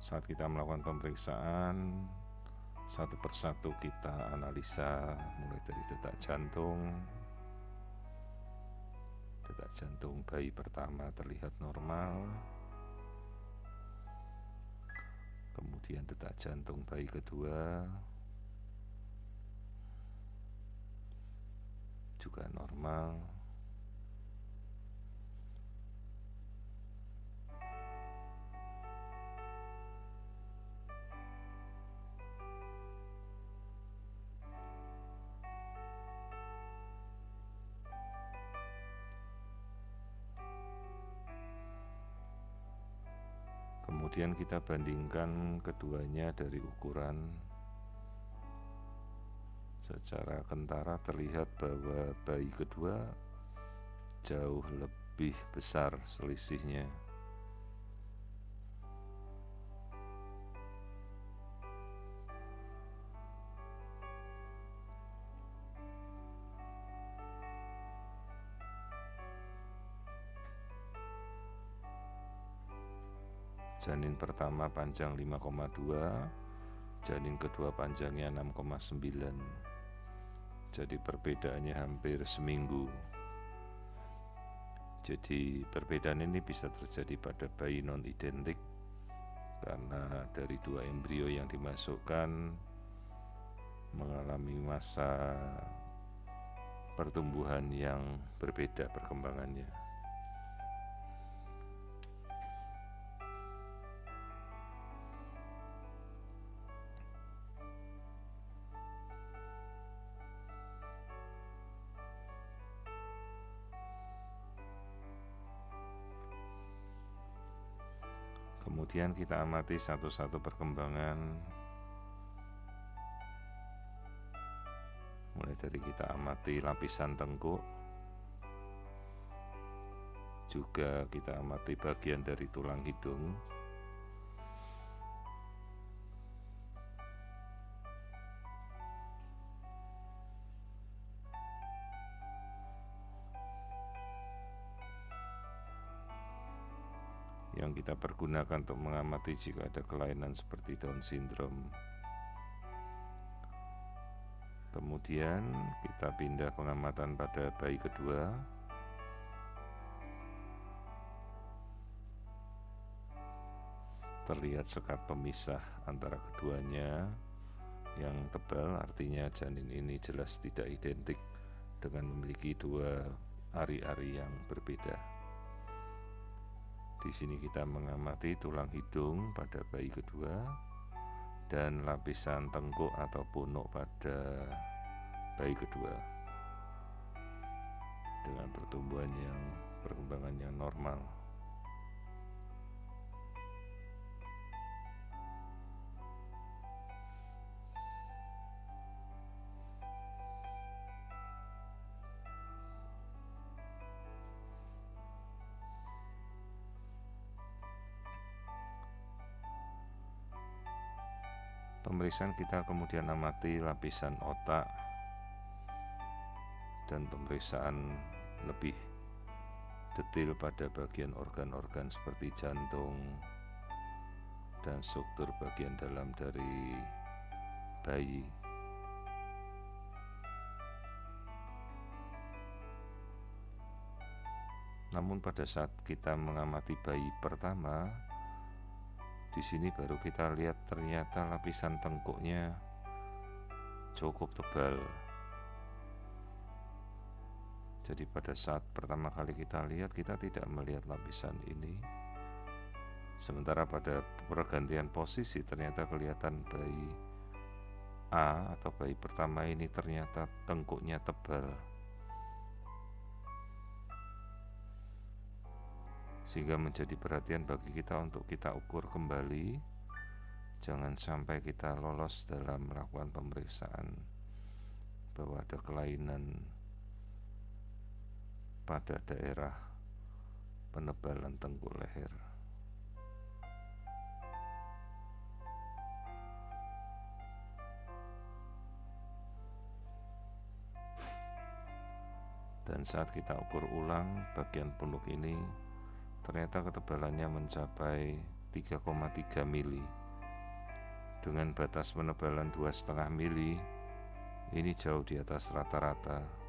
Saat kita melakukan pemeriksaan, satu persatu kita analisa, mulai dari detak jantung bayi pertama terlihat normal, kemudian detak jantung bayi kedua juga normal, kemudian kita bandingkan keduanya dari ukuran. Secara kentara terlihat bahwa bayi kedua jauh lebih besar selisihnya. Janin pertama panjang 5,2, janin kedua panjangnya 6,9. Jadi perbedaannya hampir seminggu. Jadi perbedaan ini bisa terjadi pada bayi non-identik karena dari dua embrio yang dimasukkan mengalami masa pertumbuhan yang berbeda perkembangannya. Kemudian kita amati satu-satu perkembangan, mulai dari kita amati lapisan tengkuk, juga kita amati bagian dari tulang hidung, yang kita pergunakan untuk mengamati jika ada kelainan seperti Down syndrome. Kemudian kita pindah pengamatan pada bayi kedua. Terlihat sekat pemisah antara keduanya yang tebal, artinya janin ini jelas tidak identik dengan memiliki dua ari-ari yang berbeda. Di sini kita mengamati tulang hidung pada bayi kedua dan lapisan tengkuk atau punuk pada bayi kedua dengan perkembangan yang normal. Pemeriksaan kita kemudian amati lapisan otak dan pemeriksaan lebih detail pada bagian organ-organ seperti jantung dan struktur bagian dalam dari bayi. Namun pada saat kita mengamati bayi pertama, di sini baru kita lihat ternyata lapisan tengkuknya cukup tebal. Jadi pada saat pertama kali kita lihat, kita tidak melihat lapisan ini. Sementara pada pergantian posisi ternyata kelihatan bayi A atau bayi pertama ini ternyata tengkuknya tebal, sehingga menjadi perhatian bagi kita untuk kita ukur kembali. Jangan sampai kita lolos dalam melakukan pemeriksaan bahwa ada kelainan pada daerah penebalan tengkuk leher. Dan saat kita ukur ulang bagian punuk ini, ternyata ketebalannya mencapai 3,3 mili. Dengan batas penebalan 2,5 mili, ini jauh di atas rata-rata.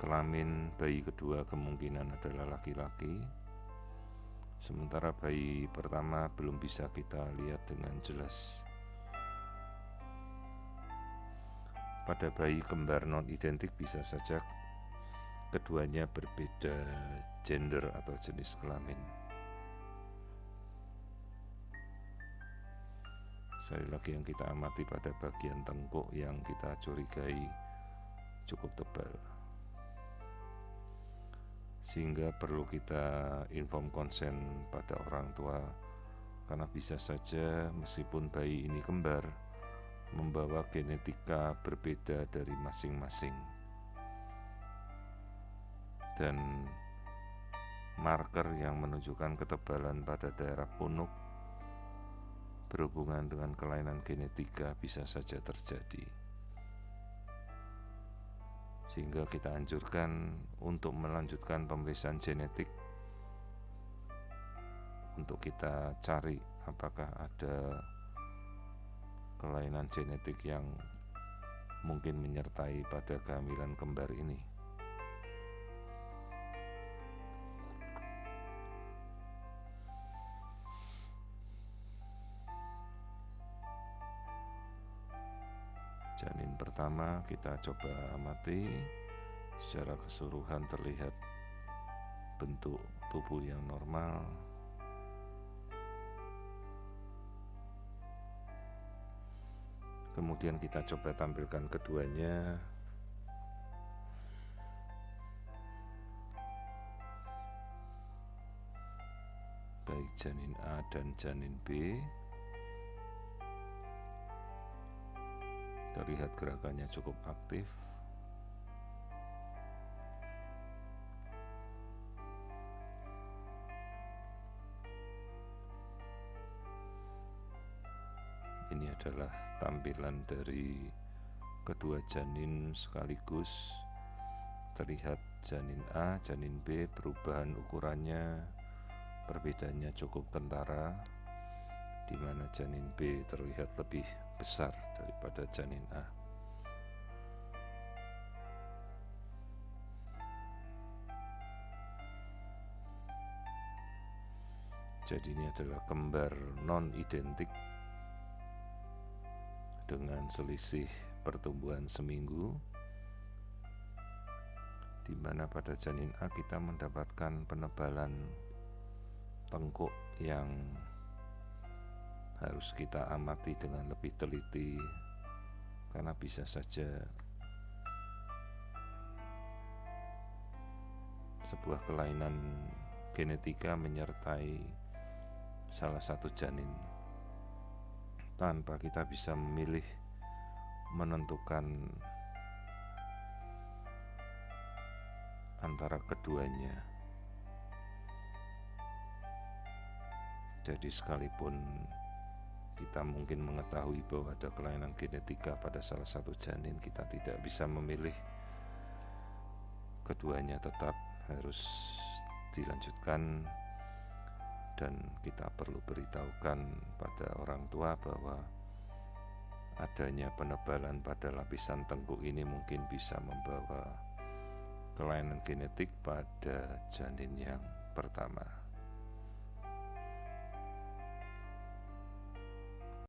Kelamin bayi kedua kemungkinan adalah laki-laki, sementara bayi pertama belum bisa kita lihat dengan jelas. Pada bayi kembar non-identik bisa saja keduanya berbeda gender atau jenis kelamin. Sekali lagi, yang kita amati pada bagian tengkuk yang kita curigai cukup tebal, sehingga perlu kita inform konsen pada orang tua, karena bisa saja meskipun bayi ini kembar, membawa genetika berbeda dari masing-masing, dan marker yang menunjukkan ketebalan pada daerah punuk berhubungan dengan kelainan genetika bisa saja terjadi, sehingga kita anjurkan untuk melanjutkan pemeriksaan genetik untuk kita cari apakah ada kelainan genetik yang mungkin menyertai pada kehamilan kembar ini. Janin pertama kita coba amati, secara keseluruhan terlihat bentuk tubuh yang normal. Kemudian kita coba tampilkan keduanya. Baik janin A dan janin B. Terlihat gerakannya cukup aktif. Ini adalah tampilan dari kedua janin sekaligus. Terlihat janin A, janin B, perubahan ukurannya, perbedaannya cukup kentara, di mana janin B terlihat lebih besar daripada janin A. Jadi ini adalah kembar non-identik dengan selisih pertumbuhan seminggu, di mana pada janin A kita mendapatkan penebalan tengkuk yang harus kita amati dengan lebih teliti, karena bisa saja sebuah kelainan genetika menyertai salah satu janin tanpa kita bisa memilih, menentukan antara keduanya. Jadi sekalipun kita mungkin mengetahui bahwa ada kelainan genetika pada salah satu janin, kita tidak bisa memilih, keduanya tetap harus dilanjutkan. Dan kita perlu beritahukan pada orang tua bahwa adanya penebalan pada lapisan tengkuk ini mungkin bisa membawa kelainan genetik pada janin yang pertama.